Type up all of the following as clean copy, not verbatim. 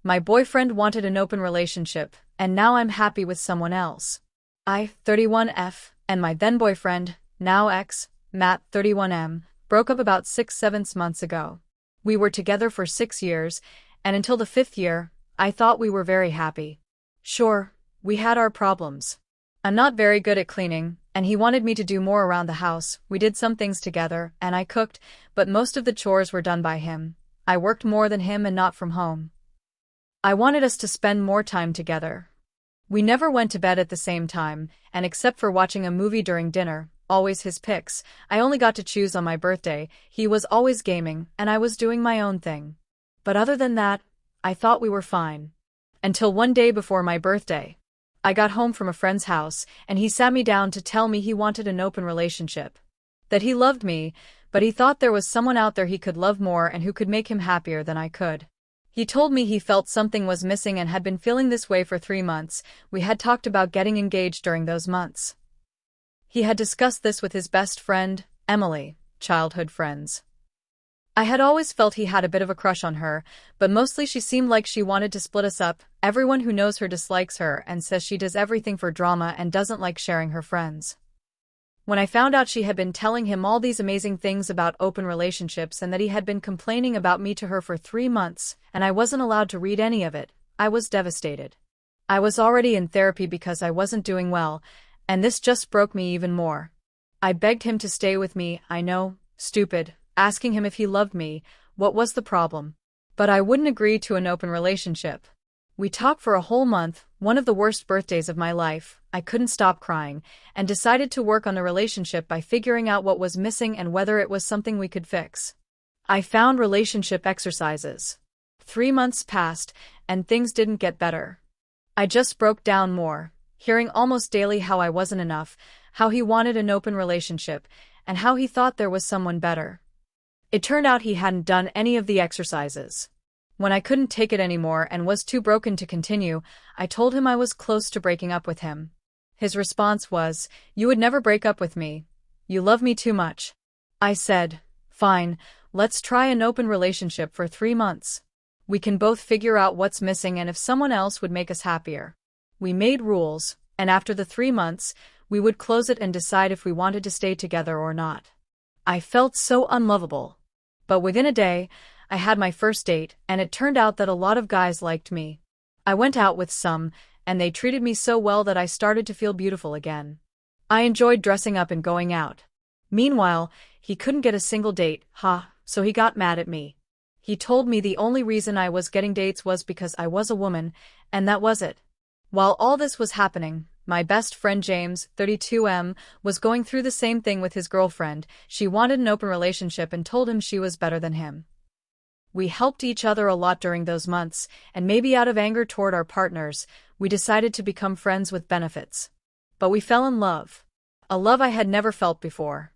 My boyfriend wanted an open relationship, and now I'm happy with someone else. I, 31F, and my then boyfriend, now ex, Matt, 31M, broke up about 6 months ago. We were together for 6 years, and until the 5th year, I thought we were very happy. Sure, we had our problems. I'm not very good at cleaning, and he wanted me to do more around the house. We did some things together, and I cooked, but most of the chores were done by him. I worked more than him and not from home. I wanted us to spend more time together. We never went to bed at the same time, and except for watching a movie during dinner, always his picks, I only got to choose on my birthday. He was always gaming, and I was doing my own thing. But other than that, I thought we were fine. Until one day before my birthday. I got home from a friend's house, and he sat me down to tell me he wanted an open relationship. That he loved me, but he thought there was someone out there he could love more and who could make him happier than I could. He told me he felt something was missing and had been feeling this way for 3 months. We had talked about getting engaged during those months. He had discussed this with his best friend, Emily, childhood friends. I had always felt he had a bit of a crush on her, but mostly she seemed like she wanted to split us up. Everyone who knows her dislikes her and says she does everything for drama and doesn't like sharing her friends. When I found out she had been telling him all these amazing things about open relationships and that he had been complaining about me to her for 3 months, and I wasn't allowed to read any of it, I was devastated. I was already in therapy because I wasn't doing well, and this just broke me even more. I begged him to stay with me, I know, stupid, asking him if he loved me, what was the problem? But I wouldn't agree to an open relationship. We talked for a whole month, one of the worst birthdays of my life. I couldn't stop crying, and decided to work on the relationship by figuring out what was missing and whether it was something we could fix. I found relationship exercises. 3 months passed, and things didn't get better. I just broke down more, hearing almost daily how I wasn't enough, how he wanted an open relationship, and how he thought there was someone better. It turned out he hadn't done any of the exercises. When I couldn't take it anymore and was too broken to continue, I told him I was close to breaking up with him. His response was, "You would never break up with me. You love me too much." I said, "Fine, let's try an open relationship for 3 months. We can both figure out what's missing and if someone else would make us happier." We made rules, and after the 3 months, we would close it and decide if we wanted to stay together or not. I felt so unlovable. But within a day, I had my first date, and it turned out that a lot of guys liked me. I went out with some, and they treated me so well that I started to feel beautiful again. I enjoyed dressing up and going out. Meanwhile, he couldn't get a single date, so he got mad at me. He told me the only reason I was getting dates was because I was a woman, and that was it. While all this was happening, my best friend James, 32M, was going through the same thing with his girlfriend. She wanted an open relationship and told him she was better than him. We helped each other a lot during those months, and maybe out of anger toward our partners, we decided to become friends with benefits. But we fell in love. A love I had never felt before.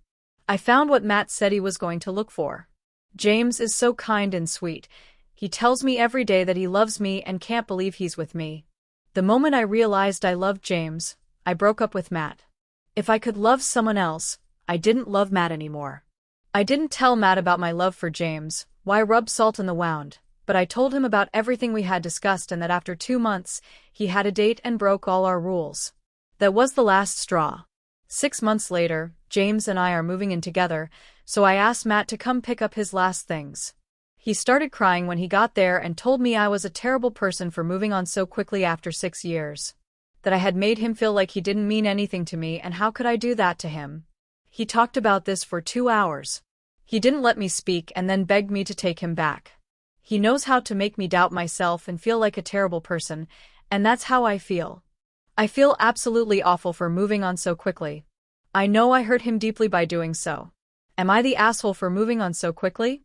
I found what Matt said he was going to look for. James is so kind and sweet. He tells me every day that he loves me and can't believe he's with me. The moment I realized I loved James, I broke up with Matt. If I could love someone else, I didn't love Matt anymore. I didn't tell Matt about my love for James. Why rub salt in the wound? But I told him about everything we had discussed and that after 2 months, he had a date and broke all our rules. That was the last straw. 6 months later, James and I are moving in together, so I asked Matt to come pick up his last things. He started crying when he got there and told me I was a terrible person for moving on so quickly after 6 years. That I had made him feel like he didn't mean anything to me, and how could I do that to him? He talked about this for 2 hours. He didn't let me speak and then begged me to take him back. He knows how to make me doubt myself and feel like a terrible person, and that's how I feel. I feel absolutely awful for moving on so quickly. I know I hurt him deeply by doing so. Am I the asshole for moving on so quickly?